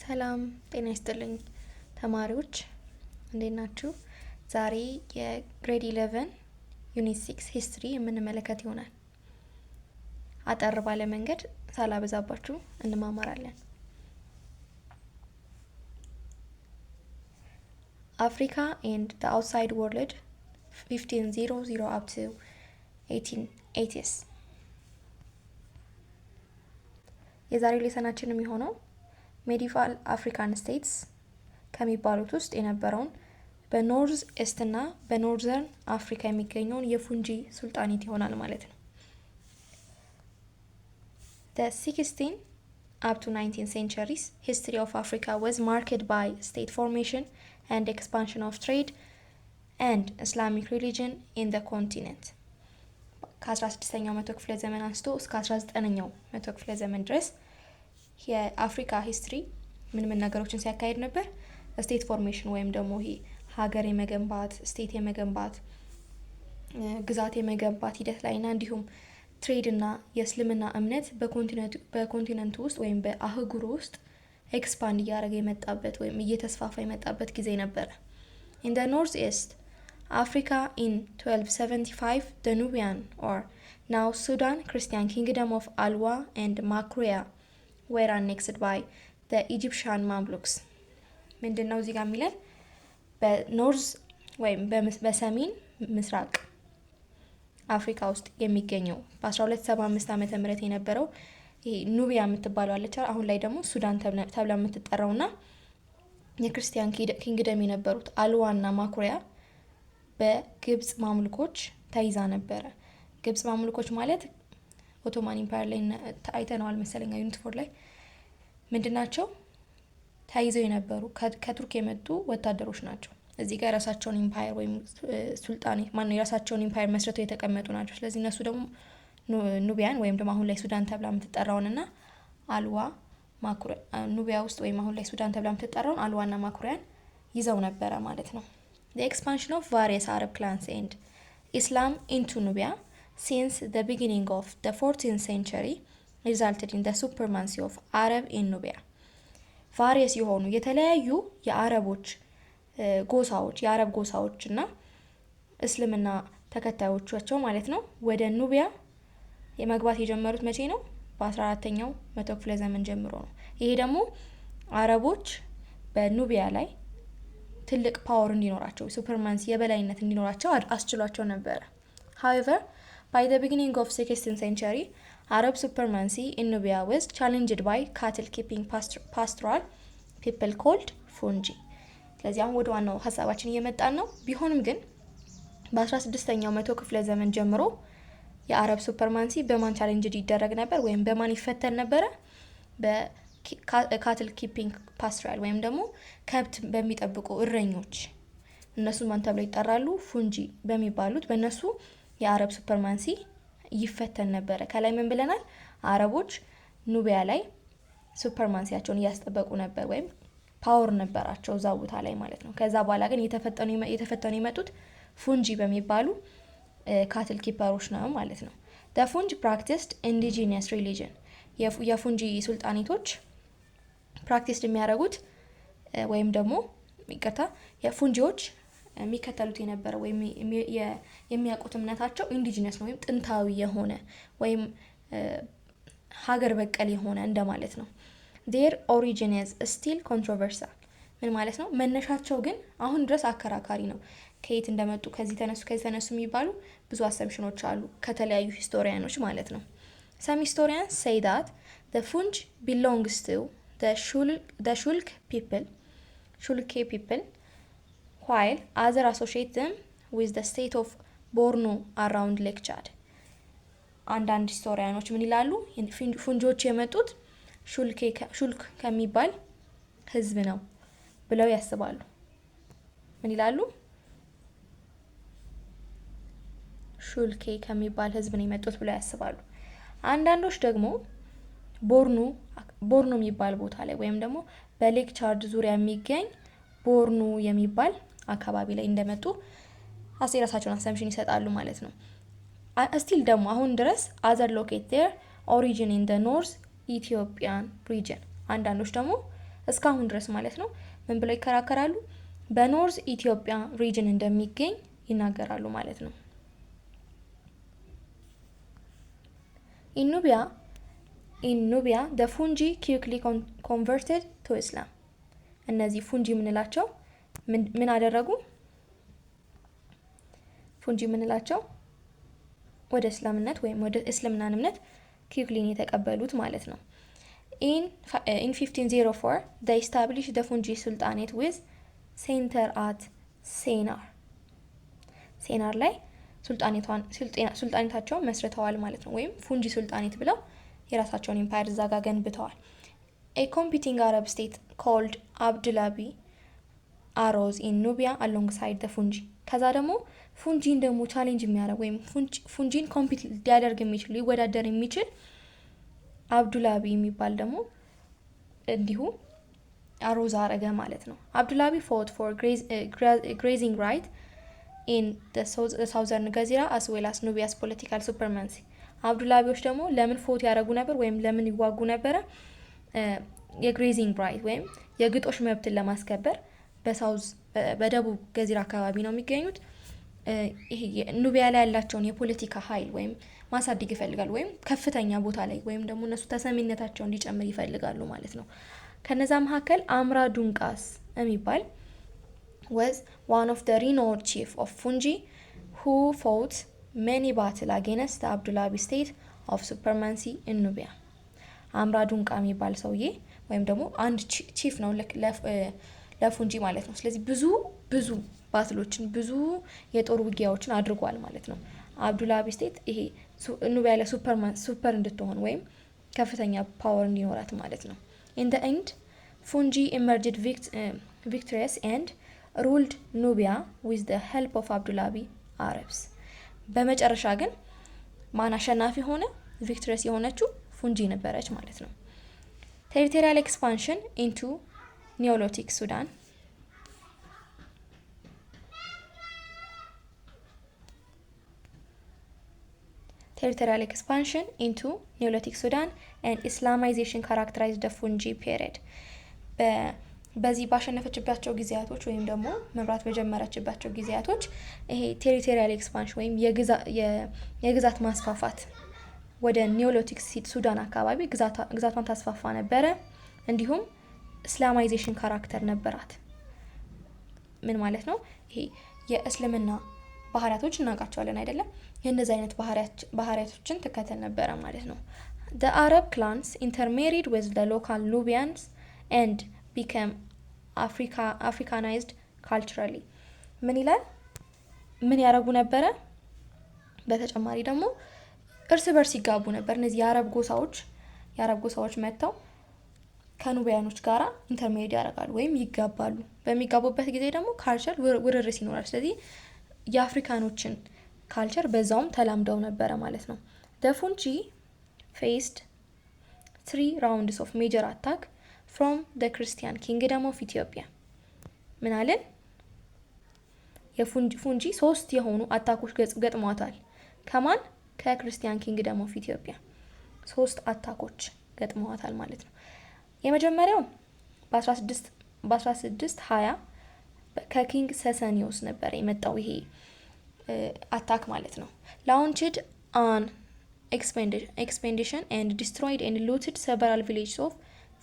ሰላም ጤና ይስጥልኝ ተማሪዎች እንዴት ናችሁ? ዛሬ የግሬድ 11 ዩኒት 6 ሂስትሪ የምንመለከት ይሆናል። አጠር ባለ መንገድ ሳላበዛባችሁ እንማማራለን። Africa and the outside world 1500 up to 1880s የዛሬ ሌሰናችን የሚሆነው ሜዲቫል አፍሪካን ስቴትስ ከሚባሉት ውስጥ የነበረውን በኖርዝ ኢስት እና በኖርዘርን አፍሪካ የሚገኘውን የፉንጂ ሱልጣኔት ይሆናል ማለት ነው። The 16th up to 19th centuries history of Africa was marked by state formation and expansion of trade and Islamic religion in the continent. ከ16ኛው መቶ ክፍለ ዘመን አንስቶ እስከ 19ኛው መቶ ክፍለ ዘመን ድረስ የአፍሪካ ሂስትሪ ምን ነገሮችን ሲያካሂድ ነበር? ስቴት ፎርሜሽን ወይም ደግሞ ይሄ ሀገር የመገንባት ስቴት የመገንባት ግዛት የመገንባት ሂደት ላይና እንዲሁም ትሬድ እና የእስልምና እምነት በኮንቲነንቱ ውስጥ ወይም በአህጉሩ ውስጥ ኤክስፓንድ እያደረገ የመጣበት ወይም እየተስፋፋ የመጣበት ጊዜ ነበረ። In the northeast Africa in 1275 the Nubian or now Sudan Christian kingdom of Alwa and Makruya were annexed by the Egyptian Mamluks. ምንድነው እዚህ ጋር የሚለን በኖርዝ ወይም በሰሜን ምስራቅ አፍሪካ ውስጥ የሚገኘው በ1275 ዓመተ ምህረት የነበረው ይሄ ኑቢያ የምትባለው አለች። አሁን ላይ ደግሞ ሱዳን ተብላ የምትጠራውና የክርስቲያን ኪንግደም የነበሩት አልዋና ማኩሪያ በግብጽ ማምልኮች ተይዛ ነበረ። ግብጽ ማምልኮች ማለት ኦቶማን ኢምፓየር ላይ አይተነዋል መሰለኝ ዩኒት 4 ላይ ምንድናቸው? ተይዘው የነበሩ ከቱርክ የመጡ ወታደሮች ናቸው። እዚህ ጋር የራሳቸውን ኢምፓየር ወይም ሱልጣኔ የራሳቸውን ኢምፓየር መስርተው የተቀመጡ ናቸው። ስለዚህ እነሱ ደግሞ ኑቢያን ወይም ደግሞ አሁን ላይ ሱዳን ተብላ የምትጠራውንና አልዋ ማኩሪያ ኑቢያ ውስጥ ወይም አሁን ላይ ሱዳን ተብላ የምትጠራውን አልዋና ማኩሪያን ይዘው ነበረ ማለት ነው። The expansion of various Arab clans and Islam into Nubia since the beginning of the 14th century resulted in the supremacy of Arab in Nubia. various የሆኑ የተለያዩ የአረቦች ጎሳዎች የአረብ ጎሳዎች እና እስልምና ተከታዮቻቸው ማለት ነው ወደ ኑቢያ የመግባት የጀመሩት መቼ ነው? በ14ኛው መቶ ክፍለ ዘመን ጀምሮ ነው። ይሄ ደግሞ አረቦች በኑቢያ ላይ ትልቅ ፓወር እንዲኖራቸው ሱፐርማንሲ የበላይነት እንዲኖራቸው አስችሏቸው ነበር። However, by the beginning of 16th century, Arab supremacy in Nubia was challenged by cattle-keeping pastoral people called Fungi. ስለዚህ አሁን ወደ ዋናው ሀሳባችን እየመጣን ነው። ቢሆንም ግን በ16ኛው መቶ ክፍለ ዘመን ጀምሮ የአረብ ሱፐርማንሲ በማን ቻሌንጅ ይደረግ ነበር ወይም በማን ይፈተን ነበረ? በካትል ኪፒንግ ፓስቶራል ወይም ደግሞ ከብት በሚጠብቁ እረኞች እነሱ ማን ተብለው ይጠራሉ? ፉንጂ በሚባሉት በእነሱ የአረብ ሱፐርማንሲ ይፈተን ነበረ። ከላይ ምን ብለናል? አረቦች ኑቢያ ላይ ሱፐርማንሲያቸውን እያስጠበቁ ነበር ወይም ፓወር ነበራቸው እዛ ቦታ ላይ ማለት ነው። ከዛ በኋላ ግን የተፈተኑ የመጡት ፉንጂ በሚባሉ ካትል ኪፐሮች ነው ማለት ነው። The Fungi practiced indigenous religion. የፉንጂ ሱልጣኔቶች ፕራክቲስድ የሚያደርጉት ወይም ደግሞ የፉንጂዎች የሚከተሉት የነበረ ወይም የሚያውቁት እምነታቸው ኢንዲጂነስ ነው ወይም ጥንታዊ የሆነ ወይም ሀገር በቀል የሆነ እንደማለት ነው። Their origin is still controversial. ምን ማለት ነው? መነሻቸው ግን አሁን ድረስ አከራካሪ ነው። ከየት እንደመጡ ከዚህ ተነሱ የሚባሉ ብዙ አሰምሽኖች አሉ ከተለያዩ ሂስቶሪያኖች ማለት ነው። Some historians say that the Fungi belongs to the Shulk people while others associate them with the state of Borno around Lake Chad. አንዳንድ ሂስቶሪያኖች ምን ይላሉ? ፉንጂዎች የመጡት ሹልክ ከሚባል ህዝብ ነው ብለው ያስባሉ። ምን ይላሉ? ሹልኬ ከሚባል ህዝብ ነው የመጡት ብለው ያስባሉ። አንዳንዶች ደግሞ ቦርኖ የሚባል ቦታ ላይ ወይም ደግሞ በሌክ ቻድ ዙሪያ የሚገኝ ቦርኖ የሚባል አካባቢ ላይ እንደመጡ የራሳቸውን አሰምሽን ይሰጣሉ ማለት ነው። ስቲል ደግሞ አሁን ድረስ other locate their origin in the North Ethiopian region አንዳንዶች ደግሞ እስካሁን ድረስ ማለት ነው ምን ብለው ይከራከራሉ? በኖርዝ ኢትዮጵያ ሪጅን እንደሚገኝ ይናገራሉ ማለት ነው። In Nubia the Fungi quickly converted to Islam። እነዚህ ፉንጂ የምንላቸው ምን አደረጉ? ፉንጂ የምንላቸው ወደ እስላምነት ወይም ወደ እስልምናን እምነት quickly የተቀበሉት ማለት ነው። In 1504 they established the Fungi Sultanate with center at ሴናር ላይ ሱልጣኔታቸውን መስርተዋል ማለት ነው። ወይም ፉንጂ ሱልጣኔት ብለው የራሳቸውን ኤምፓየር እዛ ጋር ገንብተዋል። A competing Arab state called አብዱላቢ arose in Nubia alongside the Fungi። ከዛ ደግሞ ፉንጂን ደግሞ ቻሌንጅ የሚያደርግ ወይም ፉንጂን ኮምፒት ሊያደርግ የሚችል ሊወዳደር የሚችል አብዱላቢ የሚባል ደግሞ እንዲሁ አሮዝ አረገ ማለት ነው። አብዱላቢ fought for grazing right in the southern ገዚራ as well as Nubia's political supremacy። አብዱላቢዎች ደግሞ ለምን ፎት ያደረጉ ነበር ወይም ለምን ይዋጉ ነበረ? የግሬዚንግ ራይት ወይም የግጦሽ መብትን ለማስከበር በደቡብ ገዚራ አካባቢ ነው የሚገኙት። ይሄ ኑቢያ ላይ ያላቸውን የፖለቲካ ኃይል ወይም ማሳደግ ይፈልጋሉ፣ ወይም ከፍተኛ ቦታ ላይ ወይም ደግሞ እነሱ ተሰሚነታቸው እንዲጨምር ይፈልጋሉ ማለት ነው። ከነዛ መካከል አምራ ዱንቃስ የሚባል was one of the renowned chief of Fungi who fought many battle against the Abdullabi state of supremacy in Nubia። አምራ ዱንቃ የሚባል ሰውዬ ወይም ደግሞ አንድ ቺፍ ነው ለፉንጂ ማለት ነው። ስለዚህ ብዙ ባትሎችን ብዙ የጦር ውጊያዎችን አድርጓል ማለት ነው። አብዱላቢ ስቴት ይሄ ኑቢያ ላይ ሱፐር እንድትሆን ወይም ከፍተኛ ፓወር እንዲኖራት ማለት ነው። in the end Fungi emerged victorious and ruled Nubia with the help of Abdullabi Arabs። በመጨረሻ ግን ማን አሸናፊ ሆነ? ቪክቶሪየስ የሆነችው ፉንጂ ነበረች ማለት ነው። ቴሪቶሪያል ኤክስፓንሽን ኢንቱ ኒዮሎቲክ ሱዳን። territorial expansion into Neolithic Sudan and Islamization characterized the Fungi period። በዚህ ባሸነፈችባቸው ጊዜያቶች ወይም ደግሞ መብራት በጀመረችባቸው ጊዜያቶች ይሄ ቴሪቶሪያል ኤክስፓንሽን ወይም የግዛት ማስፋፋት ወደ ኒዮሎቲክ ሱዳን አካባቢ ግዛቷን ታስፋፋ ነበረ። እንዲሁም እስላማይዜሽን ካራክተር ነበራት። ምን ማለት ነው? ይሄ የእስልምና ባህሪያቶች እናውቃቸዋለን አይደለም? የእነዚህ አይነት ባህሪያቶችን ትከተል ነበረ ማለት ነው። The Arab clans intermarried with the local Nubians and became Africanized culturally። ምን ይላል? ምን ያረጉ ነበረ? በተጨማሪ ደግሞ እርስ በርስ ይጋቡ ነበር። እነዚህ የአረብ ጎሳዎች መጥተው ከኑቢያኖች ጋራ ኢንተርሜድ ያደርጋሉ ወይም ይጋባሉ። በሚጋቡበት ጊዜ ደግሞ ካልቸር ውርርስ ይኖራል። ስለዚህ የአፍሪካኖችን ካልቸር በዛውም ተላምደው ነበረ ማለት ነው። The Fungi faced 3 rounds of major attack from the Christian kingdom of Ethiopia። ምን አለን? የፉንጂ 3 የሆኑ አታኮች ገጥሟታል። ከማን? ከክርስቲያን ኪንግደም ኦፍ ኢትዮጵያ 3 አታኮች ገጥሟታል ማለት ነው። የመጀመሪያው በ1620 ከኪንግ ሰሰኒዮስ ነበር የመጣው ይሄ አታክ ማለት ነው። launched an expedition and destroyed and looted several villages of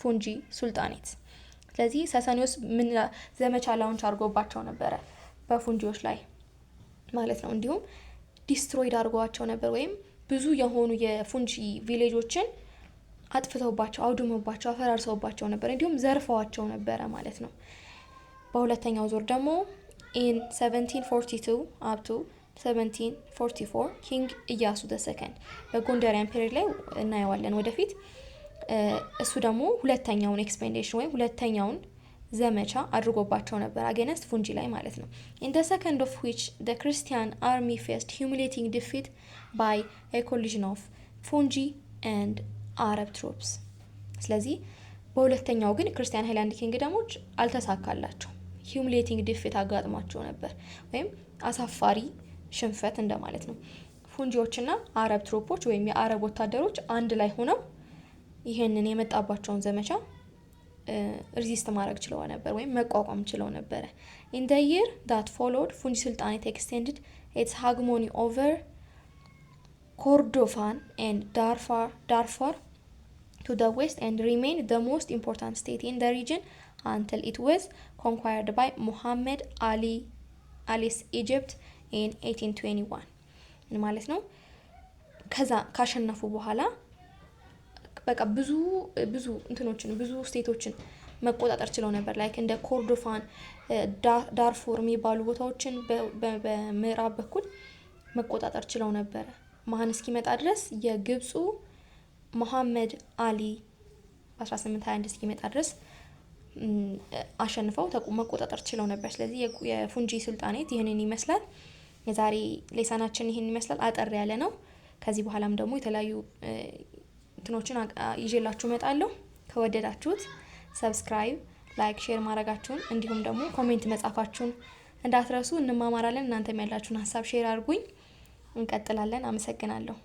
Fungi ሱልጣኔት። ስለዚህ ሰሰኒዮስ ምን ዘመቻ ላውንች አድርጎባቸው ነበረ በፉንጂዎች ላይ ማለት ነው። እንዲሁም ዲስትሮይድ አድርጓቸው ነበር ወይም ብዙ የሆኑ የፉንጂ ቪሌጆችን አጥፍተውባቸው አውድመውባቸው አፈራርሰውባቸው ነበር። እንዲሁም ዘርፈዋቸው ነበረ ማለት ነው። በሁለተኛው ዙር ደግሞ in 1742 up to 1744 ኪንግ ኢያሱ II በጎንደሪያን ፔሪድ ላይ እናየዋለን ወደፊት። እሱ ደግሞ ሁለተኛውን ኤክስፔዲሽን ወይም ሁለተኛውን ዘመቻ አድርጎባቸው ነበር አገነስት ፉንጂ ላይ ማለት ነው። in the second of which the Christian army faced humiliating defeat by a collision of Fungi and Arab troops። ስለዚህ በሁለተኛው ግን ክርስቲያን ሃይላንድ ኪንግደሞች አልተሳካላቸው፣ humiliating defeat አጋጥሟቸው ነበር ወይም አሳፋሪ ሽንፈት እንደማለት ነው። ፉንጂዎችና አረብ ትሮፖች ወይም የአረብ ወታደሮች አንድ ላይ ሆነው ይሄንን የመጣባቸውን ዘመቻ ሪዚስት ማድረግ ችለው ነበር ወይም መቋቋም ችለው ነበረ። ኢን ደ ይር ዳት ፎሎድ ፉንጂ ሱልጣኔት ኤክስቴንድድ ኢትስ ሃግሞኒ ኦቨር ኮርዶፋን ኤንድ ዳርፋር to the west and remained the most important state in the region until it was conquered by Muhammad Ali's Egypt in 1821 ማለት ነው። ከዛ ካሸነፉ በኋላ በቃ ብዙ እንትኖችን ብዙ ስቴቶችን መቆጣጠር ችለው ነበር። ላይክ እንደ ኮርዶፋን፣ ዳርፎር የሚባሉ ቦታዎችን በምዕራብ በኩል መቆጣጠር ችለው ነበር። ማን እስኪመጣ ድረስ የግብፁ ሙሐመድ አሊ በ1821 እስኪመጣ ድረስ አሸንፈው መቆጣጠር ችለው ነበር። ስለዚህ የፉንጂ ሱልጣኔት ይህንን ይመስላል። የዛሬ ሌሰናችን ይህን ይመስላል። አጠር ያለ ነው። ከዚህ በኋላም ደግሞ የተለያዩ እንትኖችን ይዤላችሁ እመጣለሁ። ከወደዳችሁት ሰብስክራይብ፣ ላይክ፣ ሼር ማድረጋችሁን እንዲሁም ደግሞ ኮሜንት መጻፋችሁን እንዳትረሱ። እንማማራለን። እናንተም ያላችሁን ሀሳብ ሼር አድርጉኝ። እንቀጥላለን። አመሰግናለሁ።